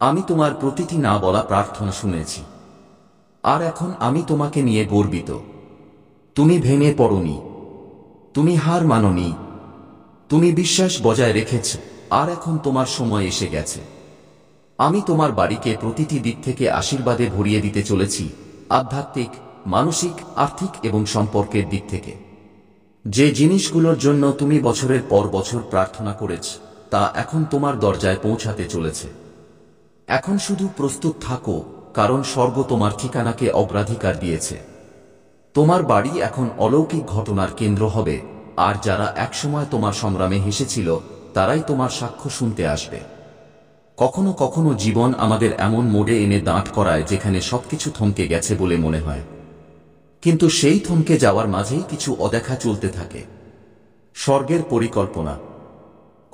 আমি তোমার প্রতিটি না বলা প্রার্থনা শুনেছি। আর এখন আমি তোমাকে নিয়ে গর্বিত। তুমি ভেঙে পড়োনি, তুমি হার মানোনি, তুমি বিশ্বাস বজায় রেখেছ। আর এখন তোমার সময় এসে গেছে। আমি তোমার বাড়িকে প্রতিটি দিক থেকে আশীর্বাদে ভরিয়ে দিতে চলেছি, আধ্যাত্মিক, মানসিক, আর্থিক এবং সম্পর্কের দিক থেকে। যে জিনিসগুলোর জন্য তুমি বছরের পর বছর প্রার্থনা করেছ, তা এখন তোমার দরজায় পৌঁছাতে চলেছে। এখন শুধু প্রস্তুত থাকো, কারণ স্বর্গ তোমার ঠিকানাকে অগ্রাধিকার দিয়েছে। তোমার বাড়ি এখন অলৌকিক ঘটনার কেন্দ্র হবে, আর যারা একসময় তোমার সংগ্রামে হেসেছিল, তারাই তোমার সাক্ষ্য শুনতে আসবে। কখনো কখনো জীবন আমাদের এমন মোড়ে এনে দাঁড় করায় যেখানে সবকিছু থমকে গেছে বলে মনে হয়, কিন্তু সেই থমকে যাওয়ার মাঝেই কিছু অদেখা চলতে থাকে। স্বর্গের পরিকল্পনা।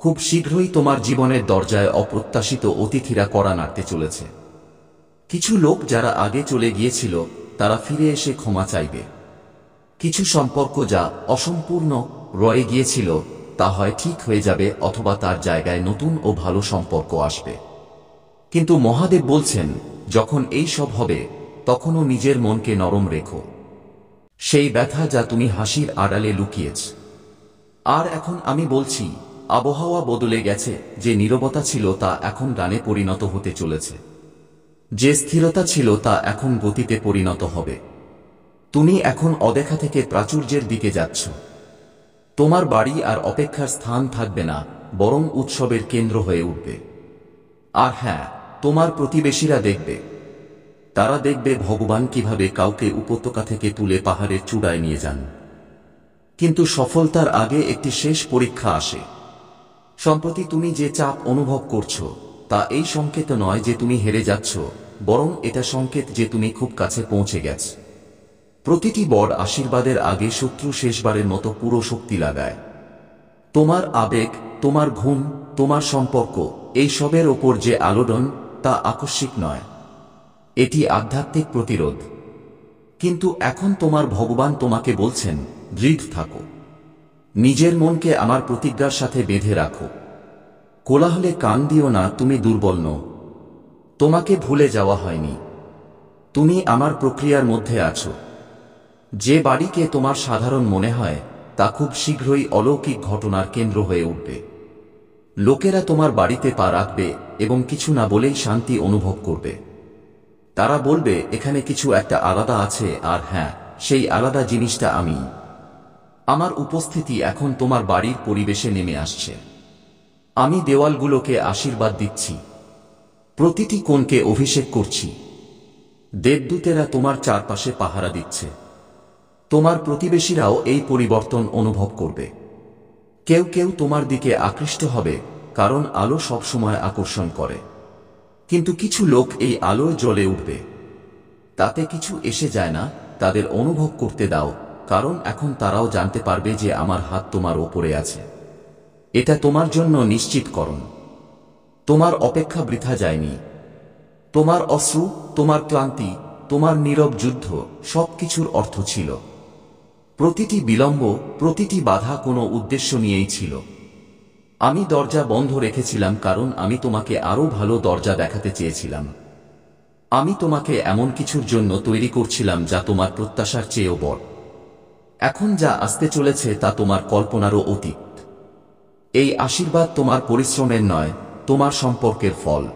খুব শীঘ্রই তোমার জীবনের দরজায় অপ্রত্যাশিত অতিথিরা কড়া নাড়তে চলেছে। কিছু লোক যারা আগে চলে গিয়েছিল, তারা ফিরে এসে ক্ষমা চাইবে। কিছু সম্পর্ক যা অসম্পূর্ণ রয়ে গিয়েছিল, তা হয় ঠিক হয়ে যাবে, অথবা তার জায়গায় নতুন ও ভালো সম্পর্ক আসবে। কিন্তু মহাদেব বলছেন, যখন এই সব হবে, তখনও নিজের মনকে নরম রেখো। সেই ব্যথা যা তুমি হাসির আড়ালে লুকিয়েছ। আর এখন আমি বলছি, আবহাওয়া বদলে গেছে। যে নীরবতা ছিল তা এখন গানে পরিণত হতে চলেছে। যে স্থিরতা ছিল তা এখন গতিতে পরিণত হবে। তুমি এখন অদেখা থেকে প্রাচুর্যের দিকে যাচ্ছ। তোমার বাড়ি আর অপেক্ষার স্থান থাকবে না, বরং উৎসবের কেন্দ্র হয়ে উঠবে। আর হ্যাঁ, তোমার প্রতিবেশীরা দেখবে। তারা দেখবে ভগবান কিভাবে কাউকে উপত্যকা থেকে তুলে পাহাড়ের চূড়ায় নিয়ে যান। কিন্তু সফলতার আগে একটি শেষ পরীক্ষা আসে। সম্প্রতি তুমি যে চাপ অনুভব করছো, তা এই সংকেত নয় যে তুমি হেরে যাচ্ছ, বরং এটা সংকেত যে তুমি খুব কাছে পৌঁছে গেছ। প্রতিটি বড় আশীর্বাদের আগে শত্রু শেষবারের মতো পুরো শক্তি লাগায়। তোমার আবেগ, তোমার ঘুম, তোমার সম্পর্ক, এই সবের ওপর যে আলোড়ন, তা আকস্মিক নয়। এটি আধ্যাত্মিক প্রতিরোধ। কিন্তু এখন তোমার ভগবান তোমাকে বলছেন, দৃঢ় থাকো। নিজের মনকে আমার প্রতিজ্ঞার সাথে বেঁধে রাখো। কোলাহলে কান দিও না, তুমি দুর্বল নও। তোমাকে ভুলে যাওয়া হয়নি। তুমি আমার প্রক্রিয়ার মধ্যে আছো। যে বাড়িকে তোমার সাধারণ মনে হয়, তা খুব শীঘ্রই অলৌকিক ঘটনার কেন্দ্র হয়ে উঠবে। লোকেরা তোমার বাড়িতে পা রাখবে এবং কিছু না বলেই শান্তি অনুভব করবে। তারা বলবে, এখানে কিছু একটা আলাদা আছে, আর হ্যাঁ, সেই আলাদা জিনিসটা আমি। আমার উপস্থিতি এখন তোমার বাড়ির পরিবেশে নেমে আসছে। আমি দেওয়ালগুলোকে আশীর্বাদ দিচ্ছি, প্রতিটি কোণকে অভিষেক করছি। দেবদূতেরা তোমার চারপাশে পাহারা দিচ্ছে। তোমার প্রতিবেশীরাও এই পরিবর্তন অনুভব করবে। কেউ কেউ তোমার দিকে আকৃষ্ট হবে, কারণ আলো সবসময় আকর্ষণ করে। কিন্তু কিছু লোক এই আলোয় জ্বলে উঠবে। তাতে কিছু এসে যায় না, তাদের অনুভব করতে দাও, কারণ এখন তারাও জানতে পারবে যে আমার হাত তোমার ওপরে আছে। এটা তোমার জন্য নিশ্চিতকরণ। তোমার অপেক্ষা বৃথা যায়নি। তোমার অশ্রু, তোমার ক্লান্তি, তোমার নীরব যুদ্ধ, সবকিছুর অর্থ ছিল। প্রতিটি বিলম্ব, প্রতিটি বাধা কোনো উদ্দেশ্য নিয়েই ছিল। আমি দরজা বন্ধ রেখেছিলাম কারণ আমি তোমাকে আরো ভালো দরজা দেখাতে চেয়েছিলাম। আমি তোমাকে এমন কিছুর জন্য তৈরি করছিলাম যা তোমার প্রত্যাশার চেয়েও বড়। এখন যা আসতে চলেছে তা তোমার কল্পনারও অতীত। এই আশীর্বাদ তোমার পরিশ্রমের নয়, তোমার সম্পর্কের ফল।